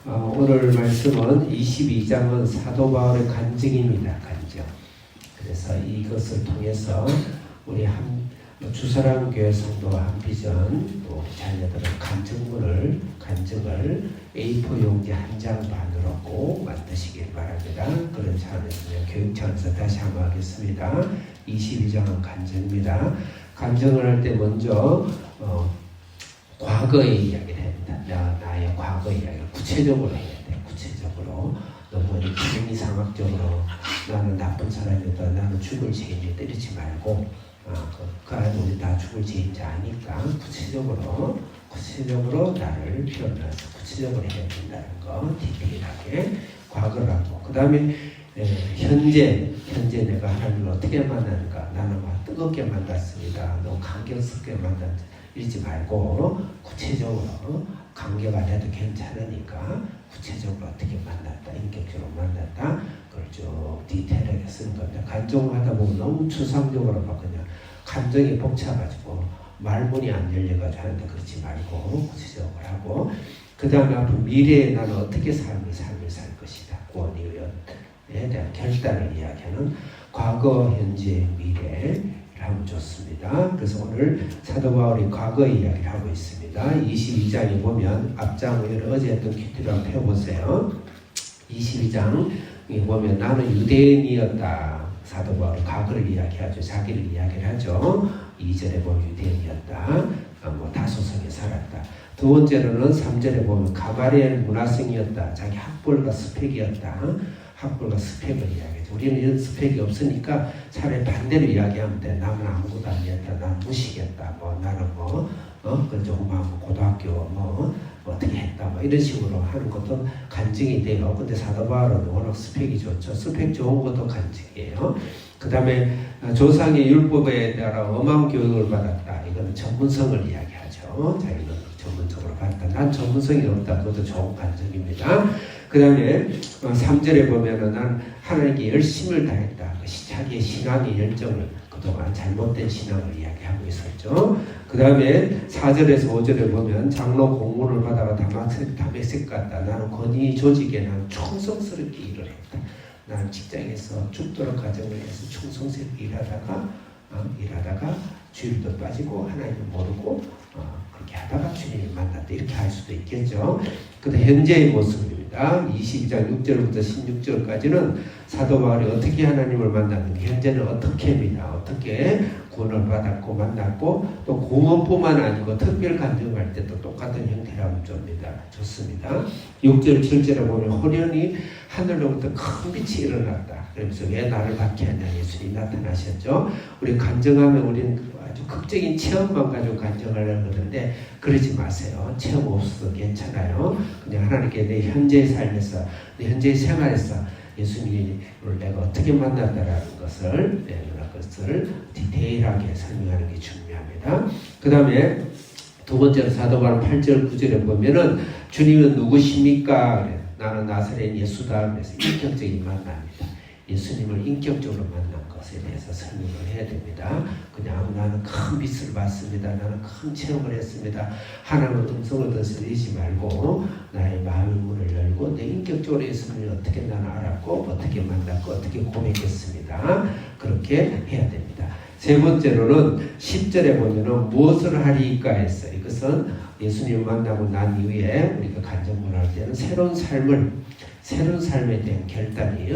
오늘 말씀은 22장은 사도 바울의 간증입니다. 간증. 그래서 이것을 통해서 우리 주사람 교회 성도 한비전 또 우리 자녀들은 간증을 A4 용지 한 장 반으로 꼭 만드시길 바랍니다. 그런 차원에서 교육 차원에서 다시 한번 하겠습니다. 22장은 간증입니다. 간증을 할 때 먼저 과거의 이야기를 해야 된다. 나의 과거 이야기를 구체적으로 해야 돼. 구체적으로. 너무 비상학적으로 나는 나쁜 사람이다. 나는 죽을 죄인을 때리지 말고 그 안에 우리 다 죽을 죄인지 아니까 구체적으로 나를 표현해서 구체적으로 해야 된다는 거 디테일하게 과거를 하고 그 다음에 현재 내가 하나님을 어떻게 만나는가. 나는 막 뜨겁게 만났습니다. 너무 감격스럽게 만났다. 이러지 말고 구체적으로 관계가 안 해도 괜찮으니까 구체적으로 어떻게 만났다, 인격적으로 만났다, 그걸 쭉 디테일하게 쓰는 겁니다. 간증하다 보면 너무 추상적으로 막 그냥 감정이 벅차가지고 말문이 안 열려가지고 하는데 그렇지 말고 구체적으로 하고 그 다음에 앞으로 미래에 나는 어떻게 삶을 살 것이다. 구원에 대한 결단을 이야기하는 과거, 현재, 미래 하면 좋습니다. 그래서 오늘 사도 바울이 과거 이야기를 하고 있습니다. 22장에 보면 앞장을 어제 했던 큐티를 한번 펴보세요. 22장에 보면 나는 유대인이었다. 사도 바울이 과거를 이야기하죠. 자기를 이야기를 하죠. 2절에 보면 유대인이었다. 다소성에 살았다. 두 번째로는 3절에 보면 가마리엘 문화생이었다. 자기 학벌과 스펙이었다. 학벌과 스펙을 이야기하죠. 우리는 이런 스펙이 없으니까 차라리 반대로 이야기하면 돼. 나는 아무것도 아니었다. 난 무식했다. 나는 그 조그마한 고등학교 어떻게 했다. 이런 식으로 하는 것도 간증이 돼요. 근데 사도 바울은 워낙 스펙이 좋죠. 스펙 좋은 것도 간증이에요. 그 다음에 조상의 율법에 따라 엄한 교육을 받았다. 이거는 전문성을 이야기하죠. 자기는 전문적으로 받았다. 난 전문성이 없다. 그것도 좋은 간증입니다. 그 다음에 3절에 보면은 난 하나님께 열심을 다했다. 자기의 신앙의 열정을 그동안 잘못된 신앙을 이야기하고 있었죠. 그 다음에 4절에서 5절에 보면 장로 공문을 받아가 다메섹 갔다. 나는 권위 조직에 난 충성스럽게 일을 했다. 나는 직장에서 죽도록 가정을 해서 충성스럽게 일하다가 주일도 빠지고 하나님을 모르고 그렇게 하다가 주님을 만났다. 이렇게 할 수도 있겠죠. 근데 현재의 모습입니다. 22장 6절부터 16절까지는 사도 바울이 어떻게 하나님을 만났는가, 현재는 어떻게 합니다. 어떻게 구원을 받았고 만났고 또 공헌뿐만 아니고 특별 간증할 때도 똑같은 형태라면 좋습니다. 6절 7절에 보면 호련히 하늘로부터 큰 빛이 일어났다. 그러면서 왜 나를 받게 하냐 예수님이 나타나셨죠. 우리 간증하면 우리는 아주 극적인 체험만 가지고 간증하려고 하는데 그러지 마세요. 체험 없어도 괜찮아요. 그냥 하나님께 내 현재의 삶에서 내 현재의 생활에서 예수님을 내가 어떻게 만났다라는 것을 디테일하게 설명하는 게 중요합니다. 그 다음에 두 번째로 사도 바울 8절 9절에 보면은 주님은 누구십니까? 나는 나사렛 예수다. 그래서 인격적인 만남입니다. 예수님을 인격적으로 만난 것에 대해서 설명을 해야 됩니다. 그냥 나는 큰 빛을 봤습니다. 나는 큰 체험을 했습니다. 하나님의 음성을 듣지 말고 나의 마음의 문을 열고 내 인격적으로 예수님을 어떻게 나는 알았고 어떻게 만났고 어떻게 고백했습니다. 그렇게 해야 됩니다. 세 번째로는 10절에 보면은 무엇을 하리까 했어요. 이것은 예수님을 만나고 난 이후에 우리가 간증을 할 때는 새로운 삶에 대한 결단이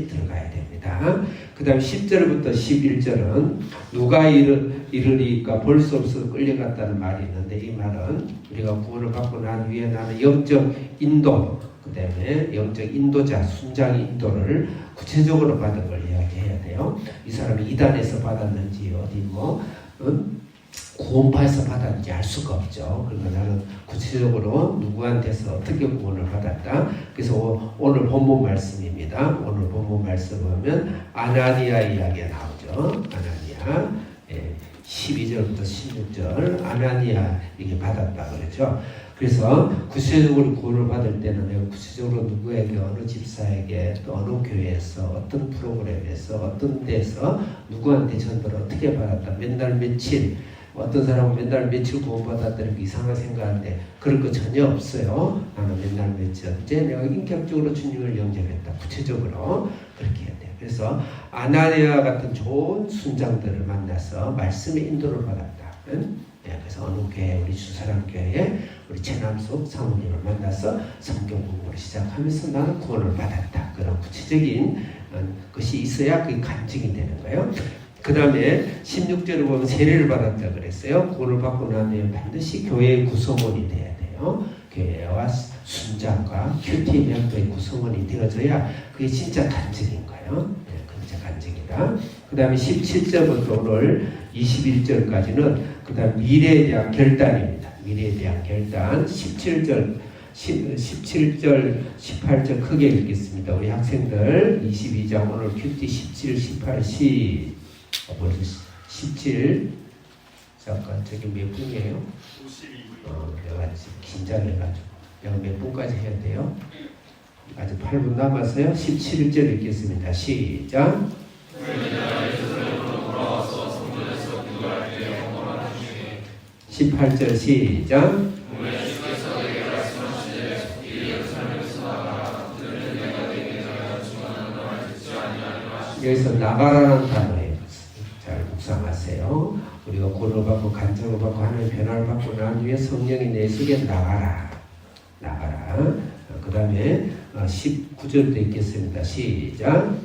들어가야 됩니다. 그 다음 10절부터 11절은 누가 이르리까 볼 수 없어서 끌려갔다는 말이 있는데 이 말은 우리가 구원을 받고 난 후에 나는 영적 인도 그 다음에 영적 인도자 순장 인도를 구체적으로 받은 걸 이야기해야 돼요. 이 사람이 이단에서 받았는지 어디 구원파에서 받았는지 알 수가 없죠. 그러니까 나는 구체적으로 누구한테서 어떻게 구원을 받았다. 그래서 오늘 본문 말씀입니다. 오늘 본문 말씀 보면 아나니아 이야기가 나오죠. 아나니아 12절부터 16절 아나니아 이게 받았다 그러죠. 그래서 구체적으로 구원을 받을 때는 내가 구체적으로 누구에게 어느 집사에게 또 어느 교회에서 어떤 프로그램에서 어떤 데서 누구한테 전도를 어떻게 받았다. 몇 날 며칠 어떤 사람은 맨날 며칠 구원받았다는 게 이상하게 생각하는데 그럴 거 전혀 없어요. 나는 맨날 며칠 언제 내가 인격적으로 주님을 영접했다. 구체적으로 그렇게 해야 돼요. 그래서 아나니아 같은 좋은 순장들을 만나서 말씀의 인도를 받았다. 그래서 어느 교회, 우리 주사랑교회에 우리 최남숙 사모님을 만나서 성경 공부를 시작하면서 나는 구원을 받았다. 그런 구체적인 것이 있어야 그게 간증이 되는 거예요. 그 다음에 16절에 보면 세례를 받았다 그랬어요. 구원을 받고 나면 반드시 교회의 구성원이 돼야 돼요. 교회와 순장과 큐티 멤버의 구성원이 되어져야 그게 진짜 간증인 거예요. 진짜 간증이다. 그 다음에 17절부터 오늘 21절까지는 그 다음 미래에 대한 결단입니다. 미래에 대한 결단. 17절, 18절 크게 읽겠습니다. 우리 학생들 22장 오늘 큐티 17, 18, 17 잠깐 저기 몇 분이에요? 52분. 내가 지금 긴장해가지고 내가 몇 분까지 해야 돼요? 아직 8분 남았어요. 17절 읽겠습니다. 시작. 18절 시작. 여기서 나가라는 단어예요. 잘 묵상하세요. 우리가 구원을 받고 간증을 받고 하나님의 변화를 받고 난 뒤에 성령이 내 속에 나가라. 나가라. 그 다음에 19절도 읽겠습니다. 시작.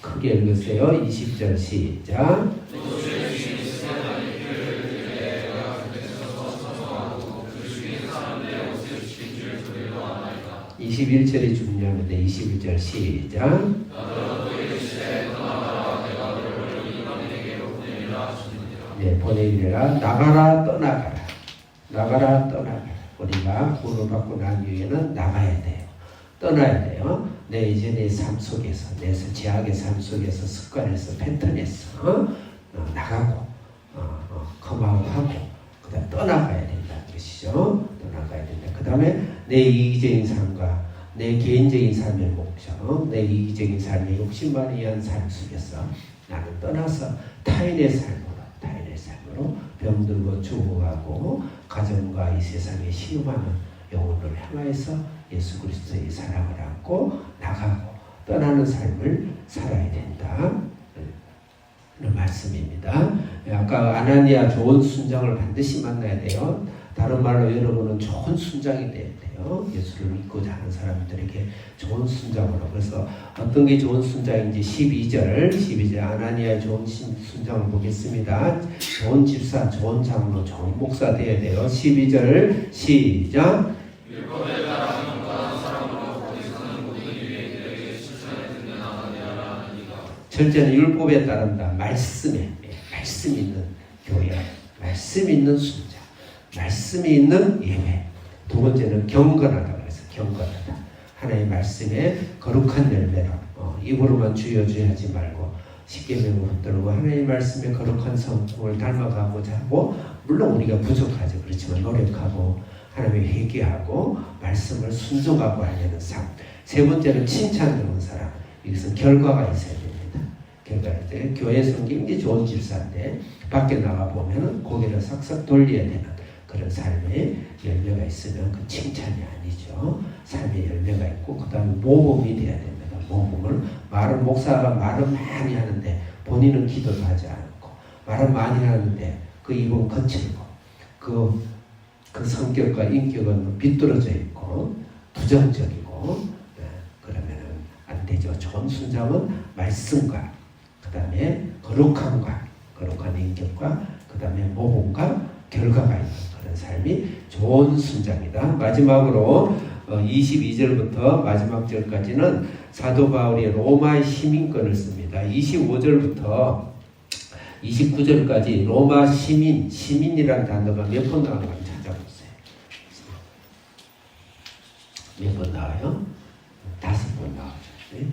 크게 읽으세요. 20절 시작. 21절이 중요한데 21절 시작. 네, 보내기라 나가라 떠나가라. 나가라 떠나가라. 우리가 구원을 받고 난 이후에는 나가야 돼요. 떠나야 돼요. 내 이제 내 삶 속에서 내 제약의 삶 속에서 습관에서 패턴에서 나가고 컴아웃하고 그다음 떠나가야 된다는 것이죠. 떠나가야 된다. 그 다음에 내 이기적인 삶과 내 개인적인 삶의 목적, 내 이기적인 삶의 욕심만을 위한 삶 속에서 나는 떠나서 타인의 삶으로 병들고 죽어가고 가정과 이 세상에 시험하는 영혼을 향하여서 예수 그리스도의 사랑을 안고 나가고 떠나는 삶을 살아야 된다. 그런 말씀입니다. 아까 아나니아 좋은 순장을 반드시 만나야 돼요. 다른 말로 여러분은 좋은 순장이 돼야 돼요. 예수를 믿고자 하는 사람들에게 좋은 순장으로. 그래서 어떤 게 좋은 순장인지 12절 아나니아의 좋은 순장을 보겠습니다. 좋은 집사, 좋은 장로, 좋은 목사 돼야 돼요. 12절 시작. 첫째는 율법에 따른다. 말씀 있는 교회, 말씀 있는 순장, 말씀이 있는 예배. 두 번째는 경건하다 그래서 경건하다. 하나님의 말씀에 거룩한 열매로 입으로만 주여 하지 말고 십계명을 붙들고 하나님의 말씀에 거룩한 성품을 닮아가고자 하고, 물론 우리가 부족하죠. 그렇지만 노력하고 하나님의 회개하고 말씀을 순종하고 하려는 삶. 세 번째는 칭찬하는 사람. 이것은 결과가 있어야 됩니다. 결과를 때 교회에서는 굉장히 좋은 집사인데 밖에 나가 보면은 고개를 싹싹 돌려야 되는 그런 삶의 열매가 있으면 그 칭찬이 아니죠. 삶의 열매가 있고 그 다음에 모범이 돼야 됩니다. 모범을 말은 목사가 말은 많이 하는데 본인은 기도도 하지 않고 말은 많이 하는데 그 입은 거칠고 그 성격과 인격은 비뚤어져 있고 부정적이고 그러면은 안 되죠. 좋은 순장은 말씀과 그 다음에 거룩한 인격과 그 다음에 모범과 결과가 있는 그런 삶이 좋은 순장이다. 마지막으로 22절부터 마지막 절까지는 사도 바울이 로마의 시민권을 씁니다. 25절부터 29절까지 로마 시민이라는 단어가 몇 번 나오는지 찾아보세요. 몇 번 나와요? 5번 나오죠. 네?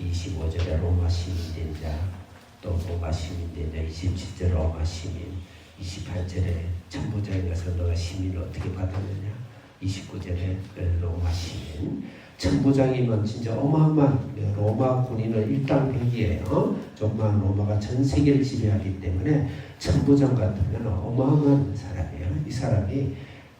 25절에 로마 시민된 자, 또 로마 시민된 자, 27절 로마 시민, 28절에 천부장에 가서 너가 시민을 어떻게 받았느냐, 29절에 로마 시민. 천부장이면 진짜 어마어마한 로마 군인은 일당백이에요. 조그마한 로마가 전 세계를 지배하기 때문에 천부장 같으면 어마어마한 사람이에요. 이 사람이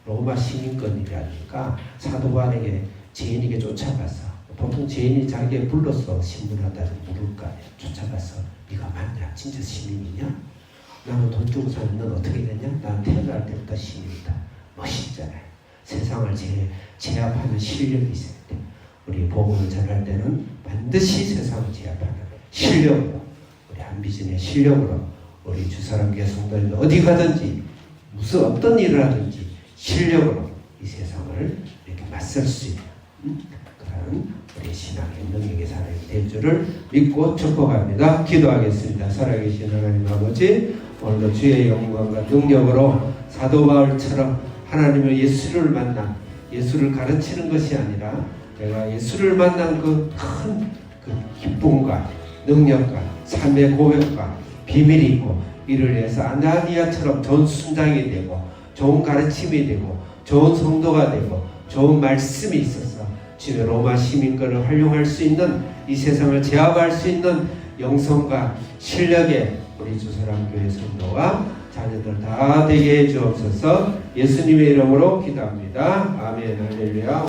로마 시민권이라니까 사도 바울에게 죄인에게 쫓아가서 보통 죄인이 자기에게 불러서 신문하다는 물을까 쫓아가서 네가 맞냐? 진짜 시민이냐? 나는 돈 주고 사는 넌 어떻게 되냐? 난 태어날 때부터 시민이다. 멋있잖아요. 세상을 제압하는 실력이 있어야 돼. 우리 복음을 전할 때는 반드시 세상을 제압하는 실력으로, 우리 한비전의 실력으로 우리 주사람교회 성도들 어디 가든지 무슨 어떤 일을 하든지 실력으로 이 세상을 이렇게 맞설 수 있는 그런 우리 신앙의 능력의 사람이 될 줄을 믿고 축복합니다. 기도하겠습니다. 살아계신 하나님 아버지, 오늘도 주의 영광과 능력으로 사도 바울처럼 하나님의 예수를 만나 예수를 가르치는 것이 아니라 내가 예수를 만난 그 큰 기쁨과 능력과 삶의 고백과 비밀이 있고 이를 위해서 아나니아처럼 좋은 순장이 되고 좋은 가르침이 되고 좋은 성도가 되고 좋은 말씀이 있어서 주의 로마 시민권을 활용할 수 있는 이 세상을 제압할 수 있는 영성과 실력의 우리 주사람교회 성도와 자녀들 다 되게 해 주옵소서. 예수님의 이름으로 기도합니다. 아멘. 할렐루야.